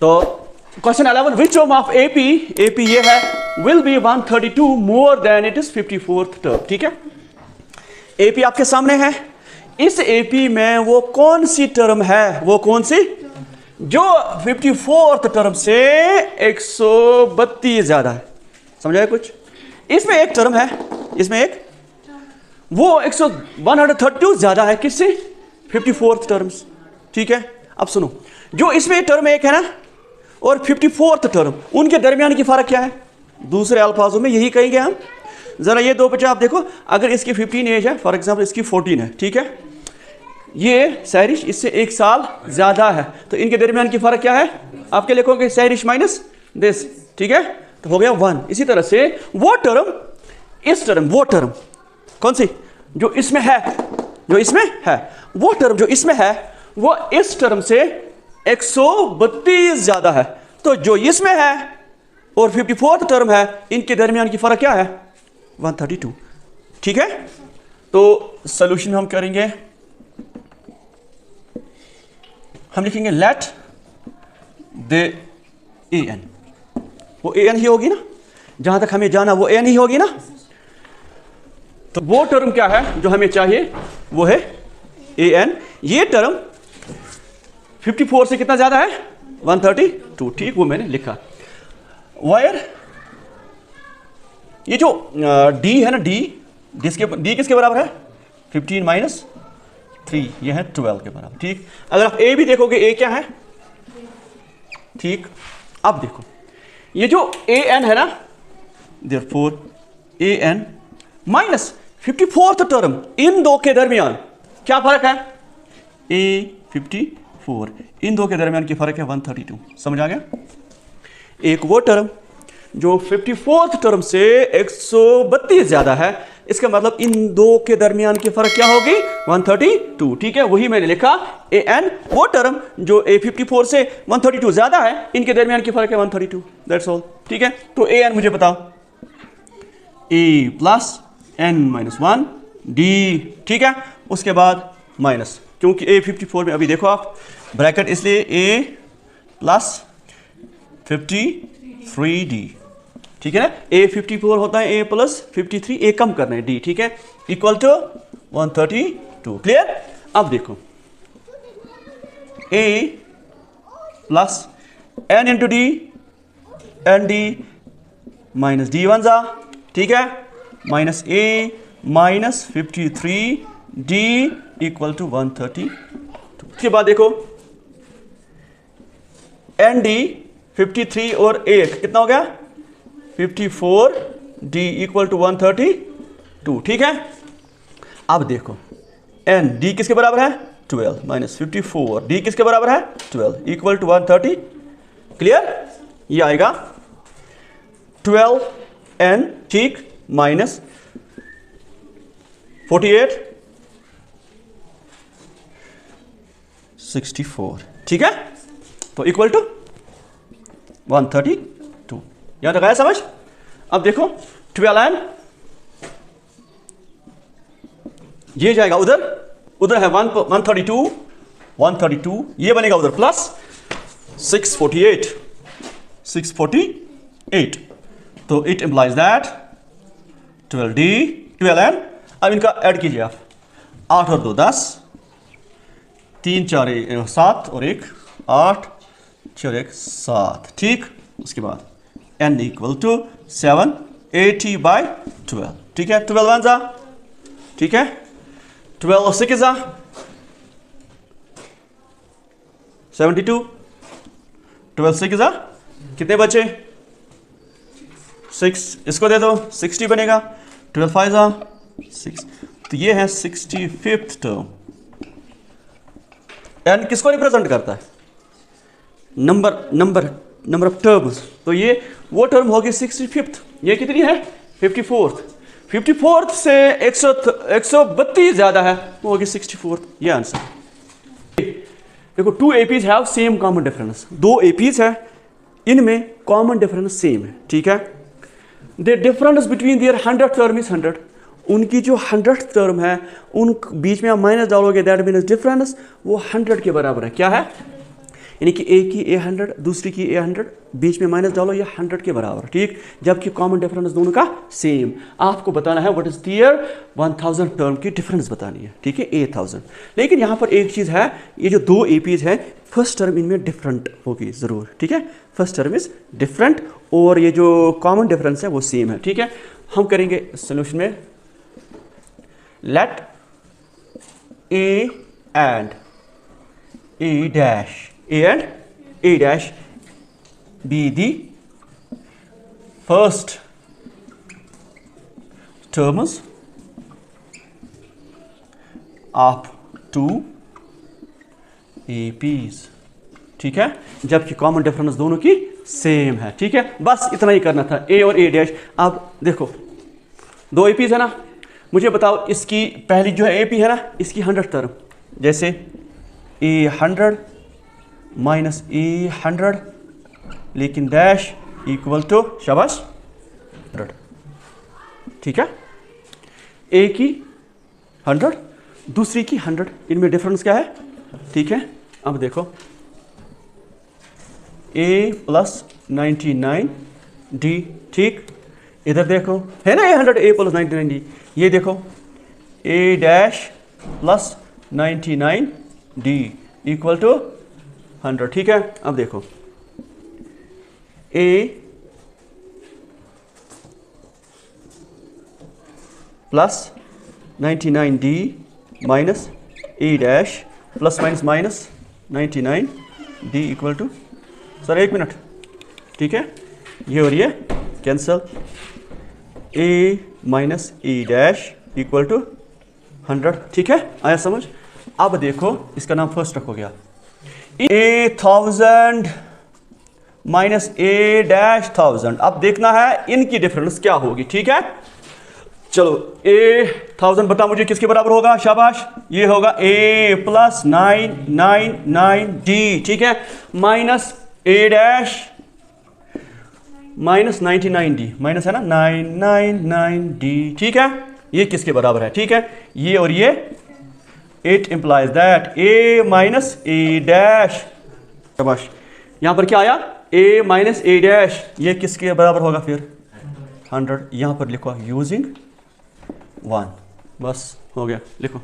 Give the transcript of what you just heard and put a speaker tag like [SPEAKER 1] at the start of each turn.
[SPEAKER 1] तो question 11, which term of AP ये है, will be 132 more than it is 54th term. ठीक है, एपी आपके सामने है। इस एपी में वो कौन सी टर्म है, वो कौन सी जो 54th टर्म से 132 ज्यादा है। समझाया कुछ? इसमें एक टर्म है, इसमें एक वो 132 ज्यादा है किससे, 54th टर्म्स। ठीक है, अब सुनो, जो इसमें टर्म एक है ना और 54th टर्म, उनके दरमियान की फर्क क्या है? दूसरे अल्फाजों में यही कहेंगे हम। जरा ये दो बच्चे आप देखो, अगर इसकी 15 एज है, फॉर एग्जांपल इसकी 14 है, ठीक है, ये सहरिश इससे 1 साल ज्यादा है, तो इनके दरमियान की फर्क क्या है? आपके लिखोगे सहरिश माइनस दिस। ठीक है, तो हो गया 1। इसी तरह से वो टर्म, इस टर्म, वो टर्म कौन सी जो इसमें है, जो इसमें है, वो टर्म जो इसमें है वो इस टर्म से 132 ज्यादा है। तो जो इसमें है और 54th टर्म है, इनके दरमियान की फर्क क्या है? 132। ठीक है, तो सॉल्यूशन हम करेंगे, हम लिखेंगे लेट दे ए एन, वो ए एन ही होगी ना, जहां तक हमें जाना वो ए एन ही होगी ना। तो वो टर्म क्या है जो हमें चाहिए, वो है ए एन। ये टर्म 54 से कितना ज्यादा है? 132। ठीक, वो मैंने लिखा। वायर ये जो डी है ना, डी किसके बराबर है? 15 माइनस 3, ये है 12 के बराबर। ठीक, अगर आप ए भी देखोगे, ए क्या है? ठीक, अब देखो ये जो ए एन है ना, therefore A N minus 54th term, इन दो के दरमियान क्या फर्क है? ए 54, इन दो के दरमियान की फर्क है 132। समझ आ गया? एक वो टर्म जो 54th टर्म से 132 ज्यादा है, इसका मतलब इन दो के दरमियान की फर्क क्या होगी? 132। ठीक है, वही मैंने लिखा, ए एन वो टर्म जो ए 54 से 132 ज्यादा है, इनके दरमियान की फर्क है 132। That's all. ठीक है, तो ए एन मुझे बताओ, ए प्लस एन माइनस 1 डी। ठीक है, उसके बाद माइनस, क्योंकि ए 54 में अभी देखो आप ब्रैकेट, इसलिए ए प्लस 53 डी। ठीक है ना, ए 54 होता है ए प्लस 53, ए कम करना है डी। ठीक है, इक्वल टू 132। क्लियर? अब देखो a plus n into d, n d minus d 1 जा। ठीक है, minus a minus 53 d equal to 132। उसके बाद देखो एन डी 53 और 1 कितना हो गया? 54 डी इक्वल टू 132। ठीक है, अब देखो एन डी किसके बराबर है? 12 माइनस 54 डी किसके बराबर है? 12 इक्वल टू 130। क्लियर? ये आएगा 12 एन, ठीक, माइनस 48 64। ठीक है, तो इक्वल टू 132। यहां तक आया समझ? अब देखो 12 एन, ये जाएगा उधर, उधर है 132, ये बनेगा उधर प्लस 648। तो it implies that 12D 12N। अब इनका ऐड कीजिए आप, 8 और 2 10, 3 4 7 और 1 8, 6 और 1 7। ठीक, उसके बाद n इक्वल टू 780/12। ठीक है, 12 1 जा, ठीक है, 12 और 6 जा 72, 12 6 जा कितने बचे? 6, इसको दे दो 60 बनेगा, 12 5 जा 6। तो ये है 65th टर्म। n किसको रिप्रेजेंट करता है? Number of terms. तो ये वो टर्म होगी 65th। ये कितनी है? 54th से 132 ज्यादा है, वो होगी 64th। ये आंसर। देखो 2 APs have same common difference. 2 APs है, इनमें कॉमन डिफरेंस सेम है। ठीक है, the difference between their 100th term is 100। उनकी जो 100th टर्म है, उन बीच में आप माइनस डालोगे, दैट मीन्स डिफरेंस वो 100 के बराबर है। क्या है? यानी कि ए की A100 दूसरी की A100, बीच में माइनस डालो, ये 100 के बराबर, ठीक। जबकि कॉमन डिफरेंस दोनों का सेम। आपको बताना है व्हाट इज दियर 1000 टर्म की डिफरेंस बतानी है, ठीक है, 8000। लेकिन यहाँ पर एक चीज़ है, ये जो दो APs है फर्स्ट टर्म इनमें डिफरेंट होगी ज़रूर, ठीक है, फर्स्ट टर्म इज डिफरेंट और ये जो कॉमन डिफरेंस है वो सेम है, ठीक है। हम करेंगे सोल्यूशन में late A and A dash be the first terms of two APs, ठीक है, जबकि कॉमन डिफरेंस दोनों की सेम है, ठीक है। बस इतना ही करना था, A और A डैश। अब देखो दो APs है ना, मुझे बताओ इसकी पहली जो है AP है ना, इसकी 100 टर्म, जैसे A100 माइनस A100 लेकिन डैश इक्वल टू शाबाश 100, ठीक है। A की 100 दूसरी की 100, इनमें डिफरेंस क्या है, ठीक है। अब देखो A प्लस 99D, ठीक। इधर देखो है ना A100 A प्लस 99D, ये देखो A dash plus 99D equal to 100, ठीक है। अब देखो A प्लस 99D minus A dash plus minus minus 99D equal to, sir एक मिनट, ठीक है, ये और ये cancel, A minus A dash equal to 100, ठीक है, आया समझ। अब देखो इसका नाम फर्स्ट रखो गया, A1000 माइनस A डैश 1000। अब देखना है इनकी डिफरेंस क्या होगी, ठीक है। चलो A1000 बता मुझे किसके बराबर होगा, शाबाश, ये होगा A प्लस 999D, ठीक है, minus A dash minus 99D, minus है ना 999D, ठीक है, ये किसके बराबर है, ठीक है, ये और ये। It implies that A minus A dash, शाबाश, यहां पर क्या आया A माइनस A डैश, ये किसके बराबर होगा फिर 100। यहां पर लिखो यूजिंग 1, बस हो गया, लिखो।